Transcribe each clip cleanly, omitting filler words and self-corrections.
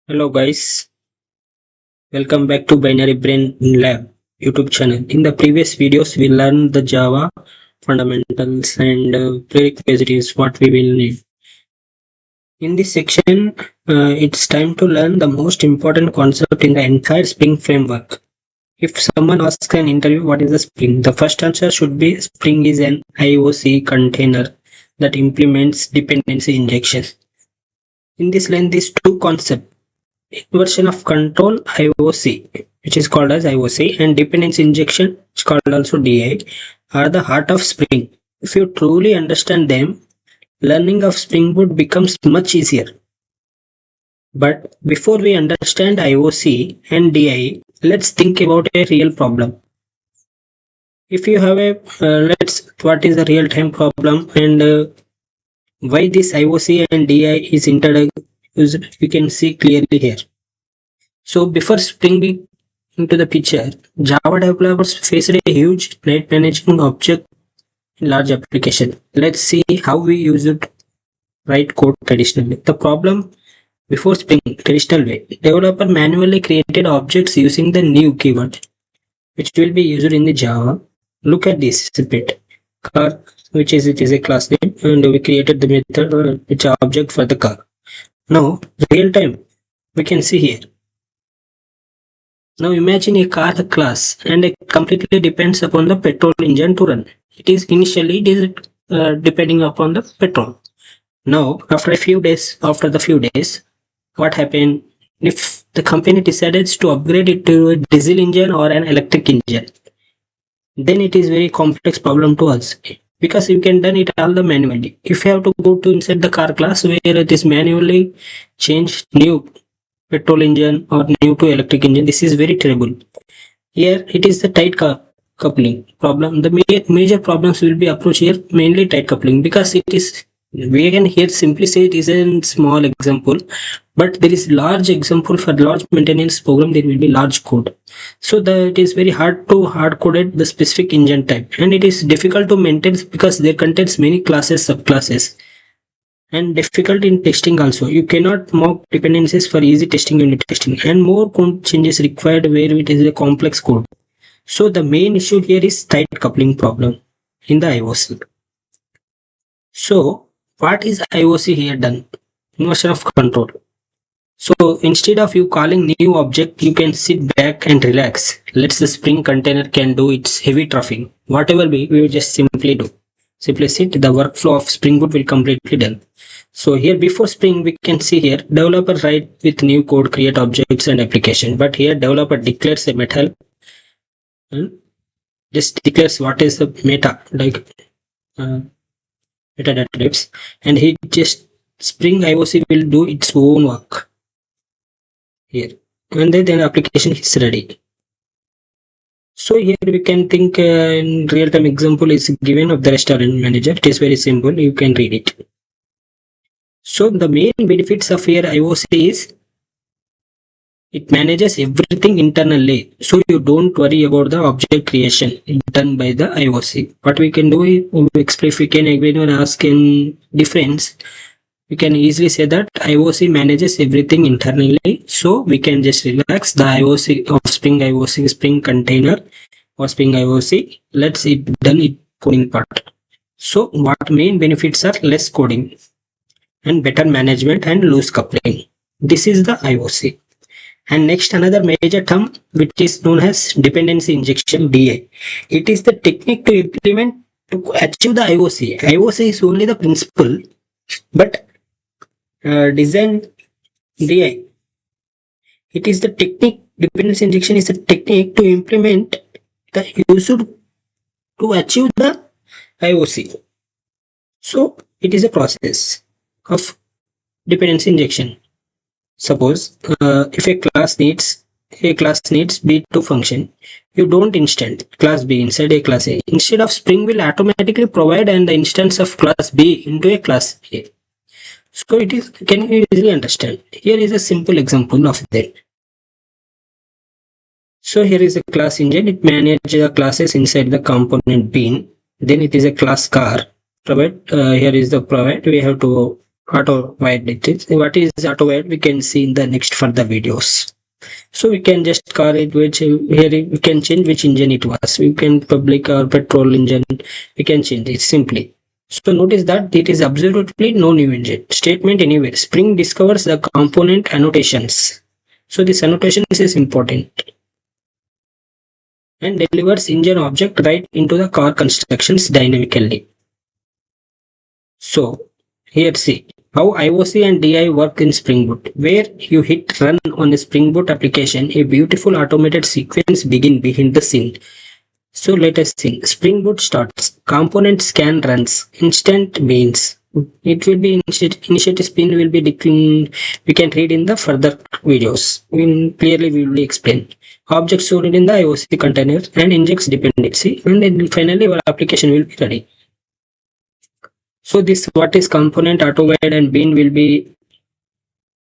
Hello guys, welcome back to Binary Brain Lab YouTube channel. In the previous videos, we learned the Java fundamentals and prerequisites what we will need. In this section, it's time to learn the most important concept in the entire Spring framework. If someone asks an interview what is a Spring, the first answer should be Spring is an IoC container that implements dependency injection. In this line, these two concepts, inversion of control IoC, which is called as IoC, and dependency injection, which is called also DI, are the heart of Spring. If you truly understand them, learning of Spring Boot becomes much easier. But before we understand IoC and DI, let's think about a real problem. If you have a what is the real time problem and why this IoC and DI is introduced, we can see clearly here. So before Spring into the picture, Java developers faced a huge rate managing object in large application. Let's see how we use it write code traditionally. The problem before Spring traditional way, developer manually created objects using the new keyword, which will be used in the Java. Look at this bit. Car, which is it is a class name, and we created the method which is object for the car. Now real time, we can see here. Now imagine a car class and it completely depends upon the petrol engine to run. It is initially depending upon the petrol. Now after the few days, what happened if the company decides to upgrade it to a diesel engine or an electric engine? Then it is very complex problem to us because you can done it all the manually. If you have to go to inside the car class where it is manually changed new petrol engine or new to electric engine, this is very terrible. Here it is the tight coupling problem. The major problems will be approached here, mainly tight coupling, because it is, we can here simply say it is a small example, but there is large example for large maintenance program. There will be large code, so it is very hard to hard coded the specific engine type, and it is difficult to maintain because there contains many classes, subclasses, and difficult in testing also. You cannot mock dependencies for easy testing, unit testing, and more code changes required where it is a complex code. So the main issue here is tight coupling problem in the IoC. So what is IoC here done? Inversion of control. So instead of you calling new object, you can sit back and relax. Let's the Spring container can do its heavy traffic. Whatever we will just simply do. Simply sit, the workflow of Spring Boot will completely done. So here before Spring, we can see here developer write with new code, create objects and application. But here developer declares a method and just declares what is the meta, like metadata types, and he just Spring IoC will do its own work here, and then application is ready. So here we can think in real-time example is given of the restaurant manager. It is very simple, you can read it. So the main benefits of here IoC is it manages everything internally, so you don't worry about the object creation done by the IoC. What we can do is, if we can again ask in difference, we can easily say that IoC manages everything internally, so we can just relax the IoC of Spring IoC, Spring container or Spring IoC. Let's it done it coding part. So what main benefits are less coding and better management and loose coupling. This is the IoC. And next, another major term which is known as dependency injection, DI. It is the technique to implement to achieve the IoC. IoC is only the principle, but design DI. It is the technique. Dependency injection is a technique to implement the user to achieve the IoC. So it is a process of dependency injection. Suppose if a class needs B to function, you don't instant class B inside a class A. Instead of Spring will automatically provide an instance of class B into a class A. So it is, can you easily understand? Here is a simple example of that. So here is a class engine. It manages the classes inside the component bin. Then it is a class car. Provide here is the provide. We have to auto wired it is. What is auto wired we can see in the next further videos. So we can just call it which here we can change which engine it was. We can public or petrol engine. We can change it simply. So notice that it is absolutely no new engine statement anywhere. Spring discovers the component annotations. So this annotations is important and delivers engine object right into the car constructions dynamically. So here see how IoC and DI work in Spring Boot. Where you hit run on a Spring Boot application, a beautiful automated sequence begins behind the scene. So let us see. Spring Boot starts. Component scan runs. Instant beans. It will be initiate spin will be declined. We can read in the further videos. Clearly we will explain. Object stored in the IoC container and injects dependency, and then finally our application will be ready. So this what is component auto wired and bean will be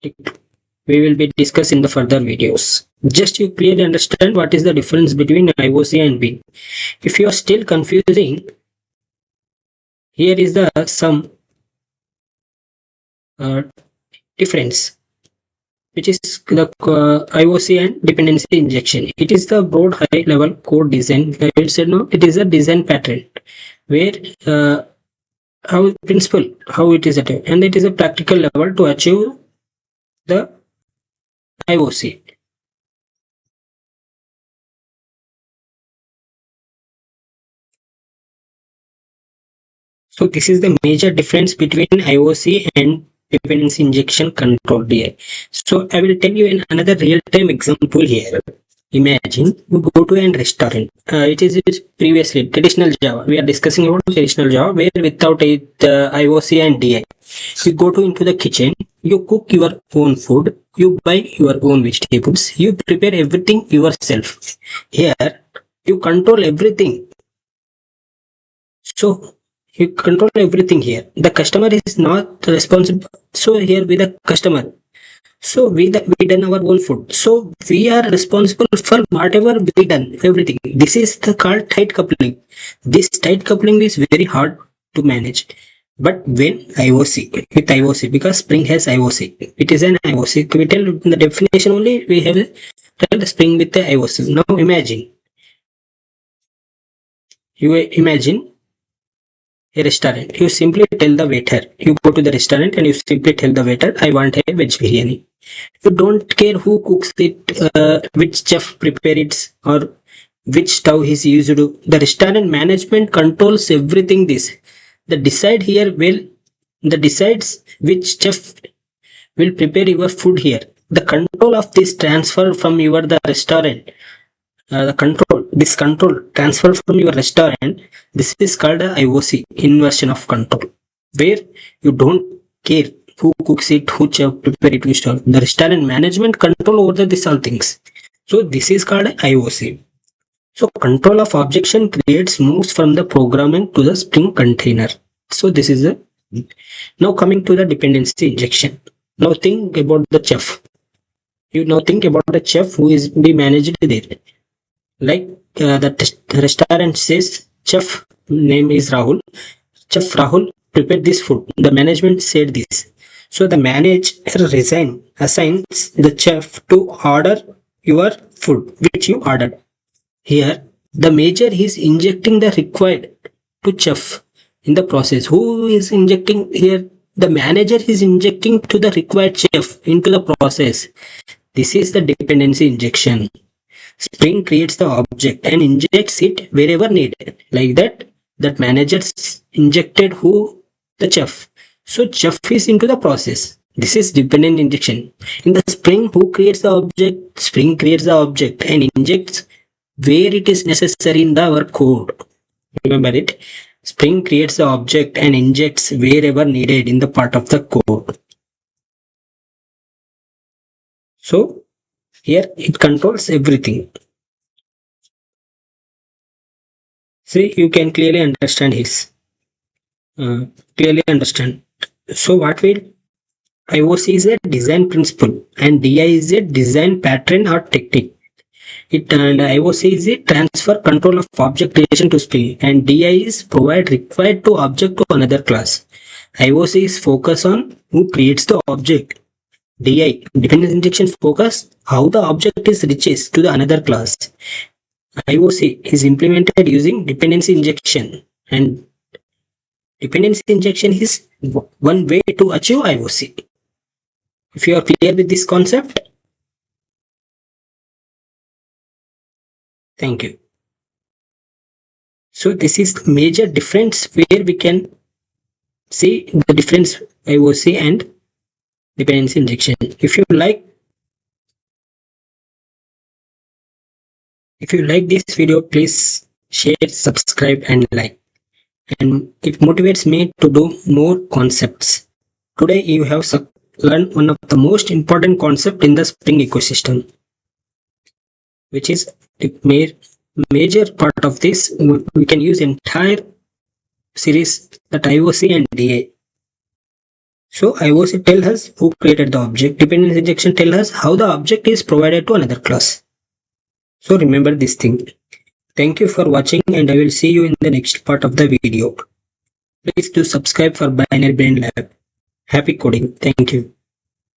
we will be discussed in the further videos. Just you clearly understand what is the difference between IoC and bean. If you are still confusing, here is the some difference, which is the IoC and dependency injection. It is the broad high level code design. I will say no, it is a design pattern where how principle how it is attained, and it is a practical level to achieve the IoC. So this is the major difference between IoC and dependency injection control here. So I will tell you another real-time example here. Imagine you go to a restaurant. It is previously traditional Java. We are discussing about traditional Java where without it IoC and DI. You go to into the kitchen. You cook your own food. You buy your own vegetables. You prepare everything yourself. Here you control everything. So you control everything here. The customer is not responsible. So here with the customer. So we done our own food. So we are responsible for whatever we done, everything. This is the called tight coupling. This tight coupling is very hard to manage. But when IoC, with IoC, because Spring has IoC, it is an IoC. We tell in the definition only we have tell the Spring with the IoC. Now imagine, you imagine a restaurant. You simply tell the waiter, you go to the restaurant and you simply tell the waiter, I want a veg biryani. You don't care who cooks it, which chef prepare it, or which stove is used. The restaurant management controls everything this. The decide here will, the decides which chef will prepare your food here. The control of this transfer from your the restaurant this control transfer from your restaurant, this is called a IoC, inversion of control, where you don't care who cooks it, who prepare it, which the restaurant management control over this all things. So this is called IoC. So control of objection creates moves from the programming to the Spring container. So this is a now coming to the dependency injection. Now think about the chef. You now think about the chef who is be managed there. Like the restaurant says, chef name is Rahul. Chef Rahul prepared this food. The management said this. So the manager assigns the chef to order your food which you ordered. Here the major is injecting the required to chef in the process. Who is injecting here? The manager is injecting to the required chef into the process. This is the dependency injection. Spring creates the object and injects it wherever needed. Like that manager injected who? The chef. So chef is into the process. This is dependent injection. In the Spring, who creates the object? Spring creates the object and injects where it is necessary in our code. Remember it. Spring creates the object and injects wherever needed in the part of the code. So here it controls everything. See, you can clearly understand his. Clearly understand. So what will IoC is a design principle and DI is a design pattern or technique. It and IoC is a transfer control of object relation to Spring and DI is provide required to object to another class. IoC is focus on who creates the object. DI, dependency injection focus how the object is reaches to the another class. IoC is implemented using dependency injection, and dependency injection is one way to achieve IoC. If you are clear with this concept, thank you. So this is the major difference where we can see the difference IoC and dependency injection. If you like this video, please share, subscribe and like, and it motivates me to do more concepts. Today you have learned one of the most important concept in the Spring ecosystem, which is the major part of this. We can use entire series, that IoC and DA. So IoC tells us who created the object, dependency injection tells us how the object is provided to another class. So remember this thing. Thank you for watching, and I will see you in the next part of the video. Please do subscribe for Binary Brain Lab. Happy coding. Thank you.